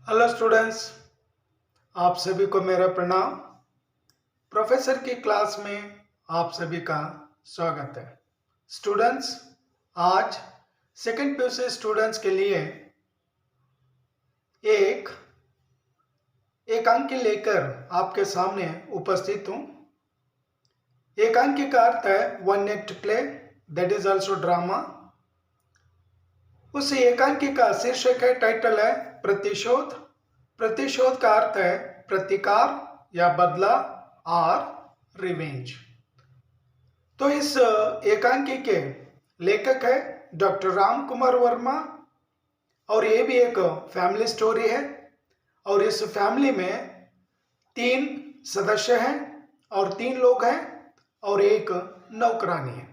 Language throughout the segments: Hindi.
हेलो स्टूडेंट्स, आप सभी को मेरा प्रणाम। प्रोफेसर की क्लास में आप सभी का स्वागत है। स्टूडेंट्स, आज सेकंड पीयूसी स्टूडेंट्स के लिए एक एकांकी लेकर आपके सामने उपस्थित हूँ। एकांकी का अर्थ है one act play, that is also drama. उस एकांकी का शीर्षक है, टाइटल है प्रतिशोध। प्रतिशोध का अर्थ है प्रतिकार या बदला और रिवेंज। तो इस एकांकी के लेखक है डॉक्टर राम कुमार वर्मा और ये भी एक फैमिली स्टोरी है। और इस फैमिली में 3 सदस्य हैं और 3 लोग हैं और एक नौकरानी है।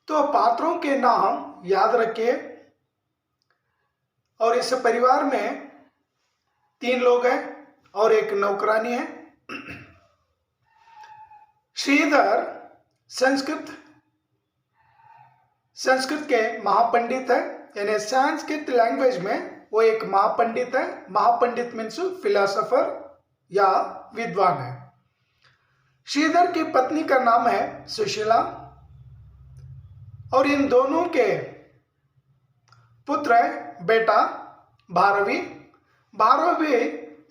तो पात्रों के नाम याद रखिए। और इस परिवार में 3 लोग हैं और एक नौकरानी है। श्रीधर संस्कृत के महापंडित है, यानी संस्कृत लैंग्वेज में वो एक महापंडित है। महापंडित मीन्स फिलोसोफर या विद्वान है। श्रीधर की पत्नी का नाम है सुशीला और इन दोनों के पुत्र है बेटा भारवी। भारवी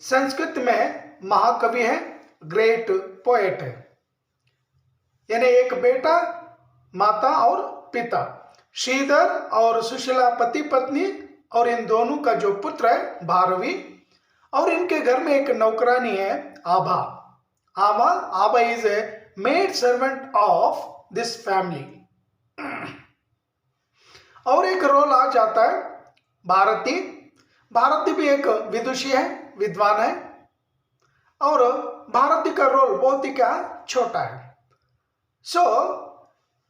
संस्कृत में महाकवि है, ग्रेट पोएट है। यानी एक बेटा, माता और पिता। श्रीधर और सुशीला पति पत्नी और इन दोनों का जो पुत्र है भारवी। और इनके घर में एक नौकरानी है Abha. Abha is a maid servant of this family. और एक रोल आ जाता है भारती। भारती भी एक विदुषी है, विद्वान है। और भारती का रोल बहुत ही क्या छोटा है।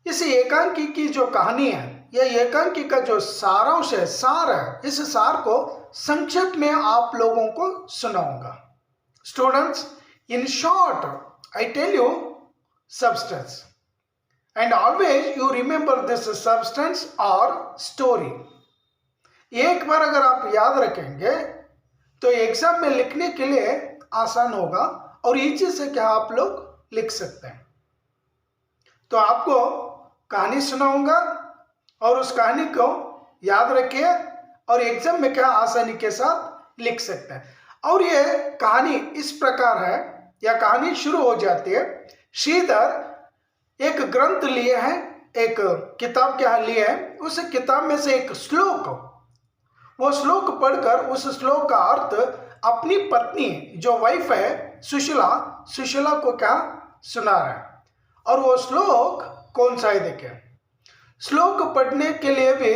इस एकांकी की जो कहानी है, यह एकांकी का जो सारांश है, सार है, इस सार को संक्षिप्त में आप लोगों को सुनाऊंगा। Students, in short I tell you substance and always you remember this substance और स्टोरी। एक बार अगर आप याद रखेंगे तो एग्जाम में लिखने के लिए आसान होगा और इजी से क्या आप लोग लिख सकते हैं। तो आपको कहानी सुनाऊंगा और उस कहानी को याद रखिए और एग्जाम में क्या आसानी के साथ लिख सकते हैं। और ये कहानी इस प्रकार है, या कहानी शुरू हो जाती है। श्रीधर एक ग्रंथ लिए हैं, एक किताब क्या लिए है, उस किताब में से एक श्लोक, वो श्लोक पढ़कर उस श्लोक का अर्थ अपनी पत्नी जो वाइफ है सुशीला को क्या सुना रहा है। और वो श्लोक कौन सा है देखिए। श्लोक पढ़ने के लिए भी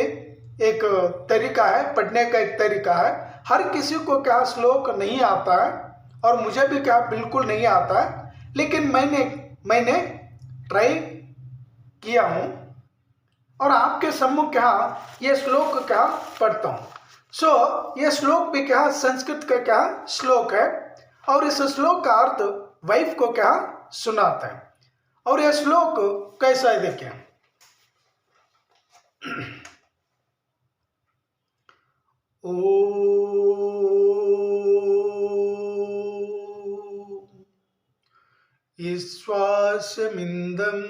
एक तरीका है, पढ़ने का एक तरीका है। हर किसी को क्या श्लोक नहीं आता है और मुझे भी क्या बिल्कुल नहीं आता है, लेकिन मैंने ट्राई किया हूँ और आपके सम्मुख क्या ये श्लोक क्या पढ़ता हूँ। ये श्लोक भी क्या संस्कृत का क्या श्लोक है और इस श्लोक का अर्थ वाइफ को क्या सुनाता है। और यह श्लोक कैसा है देखिए। ओ ईश्वासमिन्दं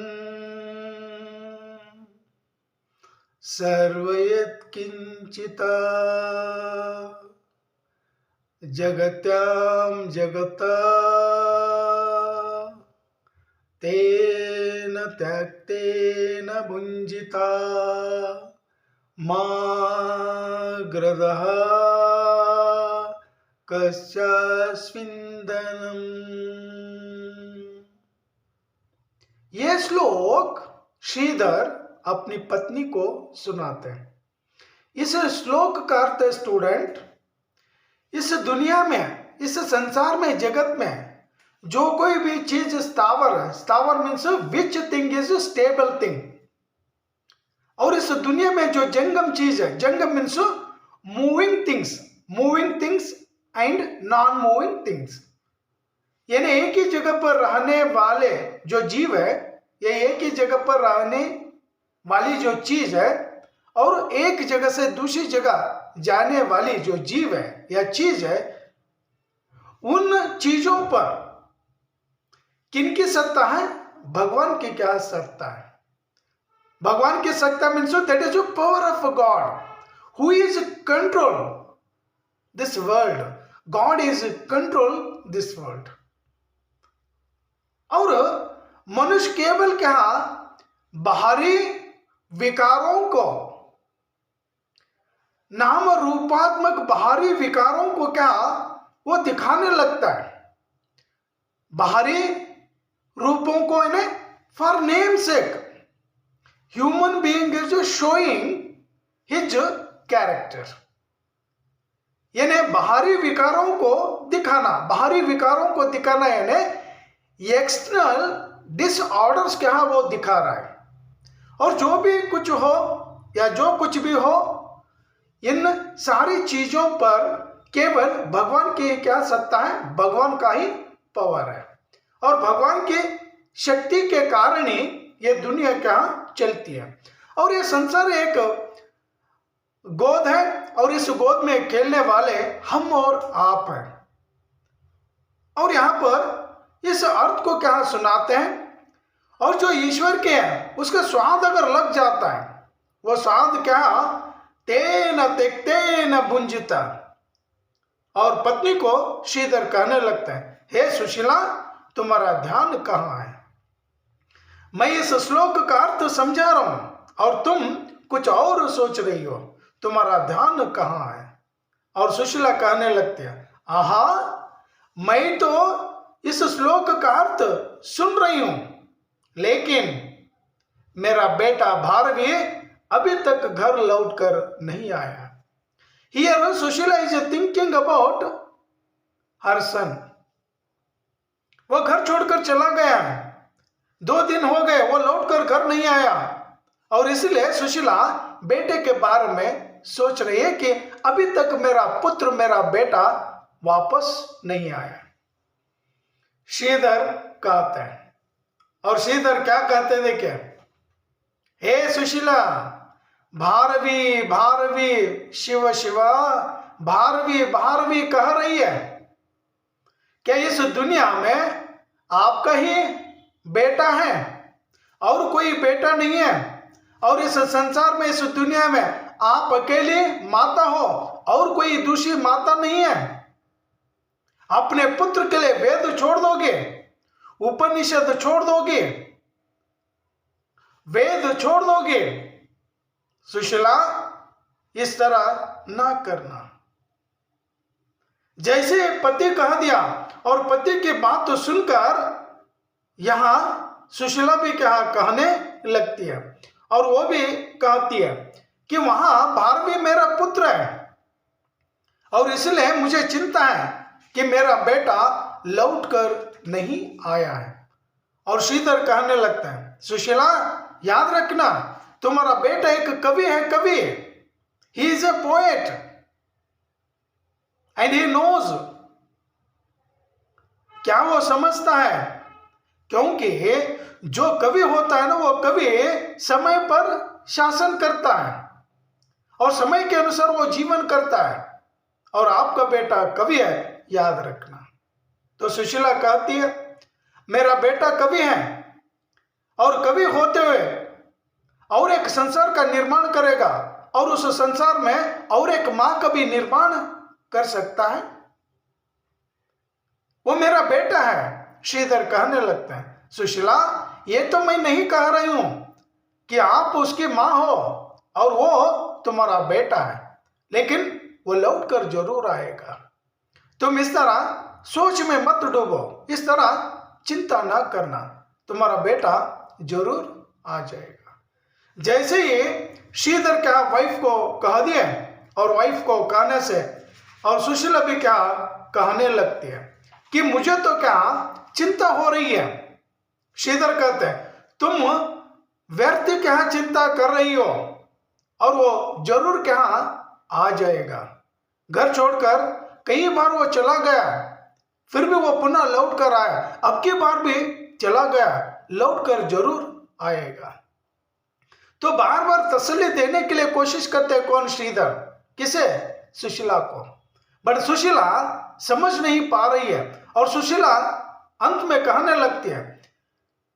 सर्वयत्किञ्चित् जगत्यां जगता तेन त्यक्तेन भुञ्जिता मा ग्रदः कस्यास्मिन्दनम्। ये श्लोक श्रीधर अपनी पत्नी को सुनाते हैं। इस श्लोक का अर्थ स्टूडेंट, इस दुनिया में, इस संसार में, जगत में जो कोई भी चीज स्थावर है, स्थावर means which thing is stable thing. और इस दुनिया में जो जंगम चीज है, जंगम means moving things and non moving things. यानी एक ही जगह पर रहने वाले जो जीव है, ये एक ही जगह पर रहने वाली जो चीज है और एक जगह से दूसरी जगह जाने वाली जो जीव है या चीज है, उन चीजों पर किनकी सत्ता है? भगवान की क्या सत्ता है? भगवान की सत्ता means that is power of God who is control this world. God is control this world. और मनुष्य केवल क्या बाहरी विकारों को, नाम रूपात्मक बाहरी विकारों को क्या वो दिखाने लगता है. बाहरी रूपों को इन्हें for name sec human being is showing his character. यानी बाहरी विकारों को दिखाना, बाहरी विकारों को दिखाना यानी एक्सटर्नल डिसऑर्डर्स क्या वो दिखा रहा है. और जो भी कुछ हो या जो कुछ भी हो, इन सारी चीजों पर केवल भगवान की क्या सत्ता है? भगवान का ही पावर है. और भगवान की शक्ति के कारण ही ये दुनिया क्या चलती है. और ये संसार एक गोद है और इस गोद में खेलने वाले हम और आप हैं. और यहां पर इस अर्थ को क्या सुनाते हैं, और जो ईश्वर के हैं उसका स्वाद अगर लग जाता है, वो स्वाद क्या तेन तेन भुंजिता. और पत्नी को श्रीधर कहने लगते हैं, हे सुशीला तुम्हारा ध्यान कहाँ है? मैं इस श्लोक का अर्थ समझा रहा हूं और तुम कुछ और सोच रही हो. तुम्हारा ध्यान कहाँ है? और सुशीला कहने लगते हैं, आहा मैं तो इस श्लोक का अर्थ सुन रही हूं, लेकिन मेरा बेटा भारवी अभी तक घर लौटकर नहीं आया. Here Sushila is thinking about her son. वो घर छोड़कर चला गया है, 2 दिन हो गए वो लौटकर घर नहीं आया. और इसलिए सुशीला बेटे के बारे में सोच रही है कि अभी तक मेरा पुत्र, मेरा बेटा वापस नहीं आया. श्रीधर कहते हैं, और श्रीधर क्या कहते देखिए, हे सुशीला भारवी भारवी शिव शिवा भारवी भारवी कह रही है. क्या इस दुनिया में आपका ही बेटा है और कोई बेटा नहीं है? और इस संसार में, इस दुनिया में आप अकेली माता हो और कोई दूसरी माता नहीं है? अपने पुत्र के लिए वेद छोड़ दोगे, उपनिषद छोड़ दोगे, वेद छोड़ दोगे? सुशीला इस तरह ना करना. जैसे पति कह दिया और पति की बात तो सुनकर यहां सुशीला भी क्या कहने लगती है. और वो भी कहती है कि वहां भारवी मेरा पुत्र है और इसलिए मुझे चिंता है कि मेरा बेटा लौटकर नहीं आया है. और श्रीधर कहने लगता है, सुशीला याद रखना तुम्हारा बेटा एक कवि है, कवि. He is a poet and he knows. क्या वो समझता है? क्योंकि जो कवि होता है ना, वो कवि समय पर शासन करता है और समय के अनुसार वो जीवन करता है. और आपका बेटा कवि है, याद रखना. तो सुशीला कहती है, मेरा बेटा कवि है और कवि होते हुए और एक संसार का निर्माण करेगा और उस संसार में और एक मां का भी निर्माण कर सकता है. वो मेरा बेटा है. श्रीधर कहने लगते हैं, सुशीला ये तो मैं नहीं कह रही हूं कि आप उसकी मां हो और वो तुम्हारा बेटा है, लेकिन वो लौट कर जरूर आएगा. तुम इस तरह सोच में मत डूबो, इस तरह चिंता ना करना, तुम्हारा बेटा जरूर आ जाएगा. जैसे ही श्रीधर क्या वाइफ को कह दिए और वाइफ को कहने से और सुशीला भी क्या कहने लगती है कि मुझे तो क्या चिंता हो रही है. श्रीधर कहते हैं, तुम व्यर्थ क्या चिंता कर रही हो और वो जरूर क्या आ जाएगा. घर छोड़कर कई बार वो चला गया, फिर भी वो पुनः लौट कर आया. अब की बार भी चला गया, लौट कर जरूर आएगा. तो बार बार तसल्ली देने के लिए कोशिश करते हैं कौन? श्रीधर. किसे? सुशीला को। बट सुशीला समझ नहीं पा रही है और सुशीला अंत में कहने लगती है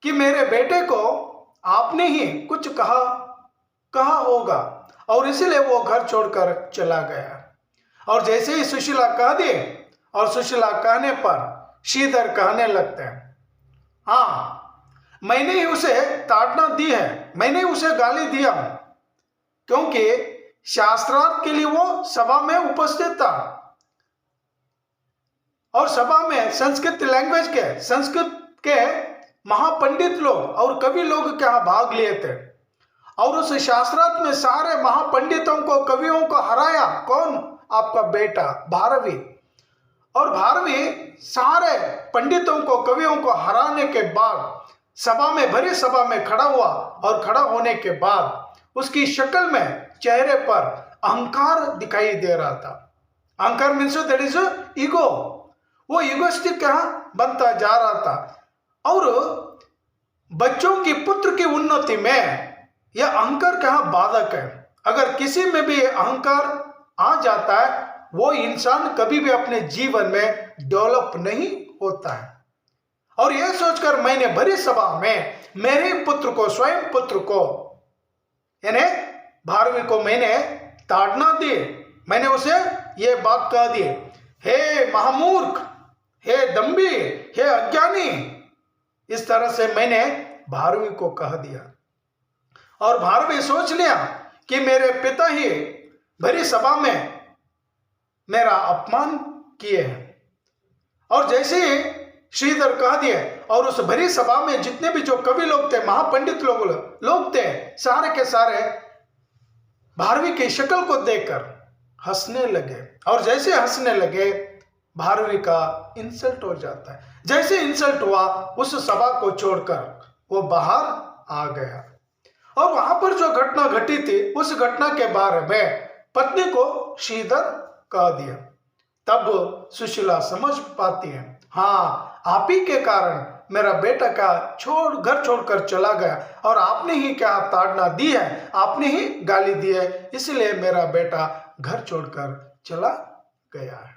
कि मेरे बेटे को आपने ही कुछ कहा होगा और इसलिए वो घर छोड़कर चला गया। और जैसे ही सुशीला कह दी और सुशीला कहने पर श्रीधर कहने लगते हैं, हाँ मैंने ही उसे ताड़ना दी है, मैंने उसे गाली दिया हूं, क्योंकि शास्त्रार्थ के लिए वो सभा में उपस्थित था और सभा में संस्कृत के महापंडित लोग और कवि लोग क्या भाग लिए थे और उस शास्त्रार्थ में सारे महापंडितों को, कवियों को हराया। कौन? आपका बेटा भारवी। और भारवी सारे पंडितों को, कवियों को हराने के बाद भरी सभा में खड़ा हुआ और खड़ा होने के बाद उसकी शक्ल में, चेहरे पर अहंकार दिखाई दे रहा था। अहंकार मीन्स दैट इज ईगो। वो ईगोस्टिक बनता जा रहा था और बच्चों की, पुत्र की उन्नति में यह अहंकार बाधक है। अगर किसी में भी अहंकार आ जाता है वो इंसान कभी भी अपने जीवन में डेवलप नहीं होता है। और यह सोचकर मैंने भरी सभा में मेरे पुत्र को, स्वयं पुत्र को, यानी भारवी को मैंने ताड़ना दी। मैंने उसे ये बात कह दी, हे महामूर्ख, हे दंभी, हे अज्ञानी, इस तरह से मैंने भारवी को कह दिया। और भारवी सोच लिया कि मेरे पिता ही भरी सभा में मेरा अपमान किए हैं। और जैसे ही श्रीधर कह दिए और उस भरी सभा में जितने भी जो कवि लोग थे, महापंडित लोग थे, सारे के सारे भारवी की शक्ल को देखकर हंसने लगे। और जैसे हंसने लगे भारवी का इंसल्ट हो जाता है। जैसे इंसल्ट हुआ उस सभा को छोड़कर वो बाहर आ गया। और वहां पर जो घटना घटी थी उस घटना के बारे में पत्नी को श्रीधर कह दिया। तब सुशीला समझ पाती है, हाँ आप ही के कारण मेरा बेटा घर छोड़कर चला गया और आपने ही क्या ताड़ना दी है, आपने ही गाली दी है, इसलिए मेरा बेटा घर छोड़कर चला गया है।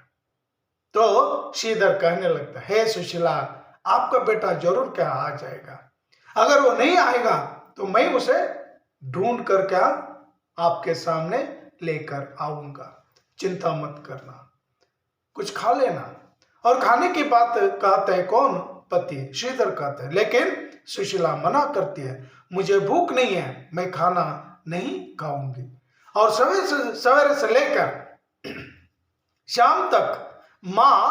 तो श्रीधर कहने लगता है, हे सुशीला, आपका बेटा जरूर आ जाएगा। अगर वो नहीं आएगा तो मैं उसे ढूंढ कर आपके सामने लेकर आऊंगा, चिंता मत करना, कुछ खा लेना। और खाने की बात कहता है कौन? पति श्रीधर कहता है। लेकिन सुशीला मना करती है, मुझे भूख नहीं है, मैं खाना नहीं खाऊंगी। और सवेरे से लेकर शाम तक मां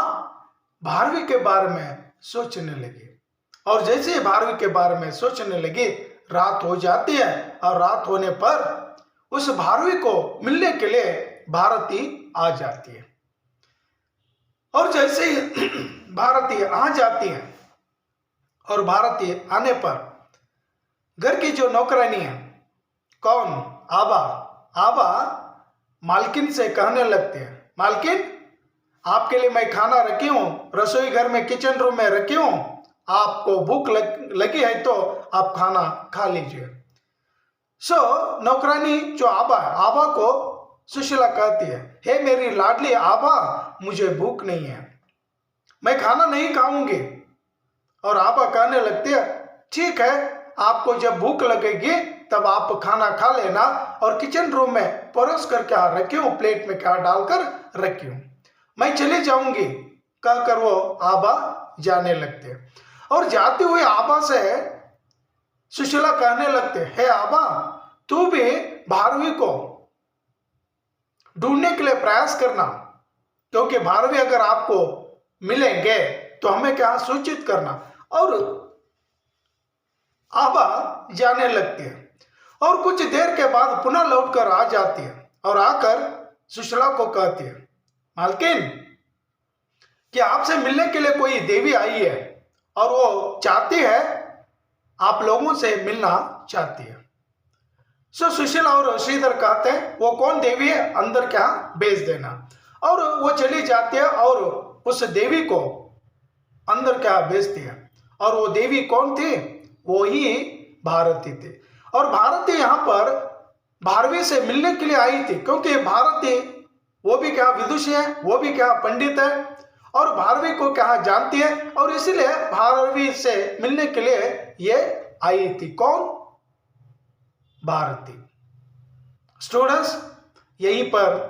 भारवी के बारे में सोचने लगी। और जैसे ही भारवी के बारे में सोचने लगी रात हो जाती है और रात होने पर उस भारवी को मिलने के लिए भारती आ जाती है। और जैसे ही भारती आ जाती है और भारती आने पर घर की जो नौकरानी है, कौन? आबा मालकिन से कहने लगते हैं, मालकिन आपके लिए मैं खाना रखी हूं, रसोई घर में, किचन रूम में रखी हूं, आपको भूख लगी है तो आप खाना खा लीजिए। नौकरानी जो आबा को सुशीला कहती है, हे मेरी लाडली आबा, मुझे भूख नहीं है, मैं खाना नहीं खाऊंगी। और आबा कहने लगती है, ठीक है, आपको जब भूख लगेगी तब आप खाना खा लेना, और किचन रूम में परोस कर रखी हूं, प्लेट में डालकर रखी हूं, मैं चली जाऊंगी, कहकर वो आबा जाने लगते। और जाते हुए आबा से सुशीला कहने लगते, हे आबा, तू भी भारवी को ढूंढने के लिए प्रयास करना, क्योंकि भारवी अगर आपको मिलेंगे तो हमें सूचित करना। और आबा जाने लगती है और कुछ देर के बाद पुनः लौटकर आ जाती है और आकर सुशीला को कहती है, मालकिन, कि आपसे मिलने के लिए कोई देवी आई है और वो चाहती है, आप लोगों से मिलना चाहती है। सुशीला और श्रीधर कहते हैं, वो कौन देवी है, अंदर भेज देना। और वो चली जाती है और उस देवी को अंदर भेजती है। और वो देवी कौन थी? वो ही भारती थी। और भारती यहाँ पर भारवी से मिलने के लिए आई थी, क्योंकि भारती वो भी क्या विदुषी है, वो भी क्या पंडित है, और भारवी को क्या जानती है, और इसीलिए भारवी से मिलने के लिए ये आई थी। कौन? भारती। स्टूडेंट्स, यहीं पर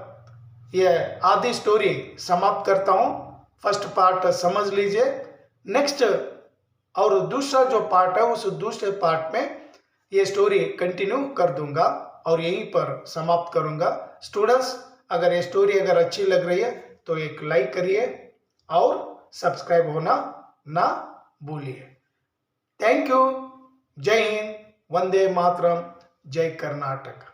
यह आधी स्टोरी समाप्त करता हूं। फर्स्ट पार्ट समझ लीजिए। नेक्स्ट और दूसरा जो पार्ट है उस दूसरे पार्ट में ये स्टोरी कंटिन्यू कर दूंगा और यहीं पर समाप्त करूंगा। स्टूडेंट्स, अगर ये स्टोरी अगर अच्छी लग रही है तो एक लाइक करिए और सब्सक्राइब होना ना भूलिए। Thank you. जय हिंद, वंदे मातरम, जय कर्नाटक।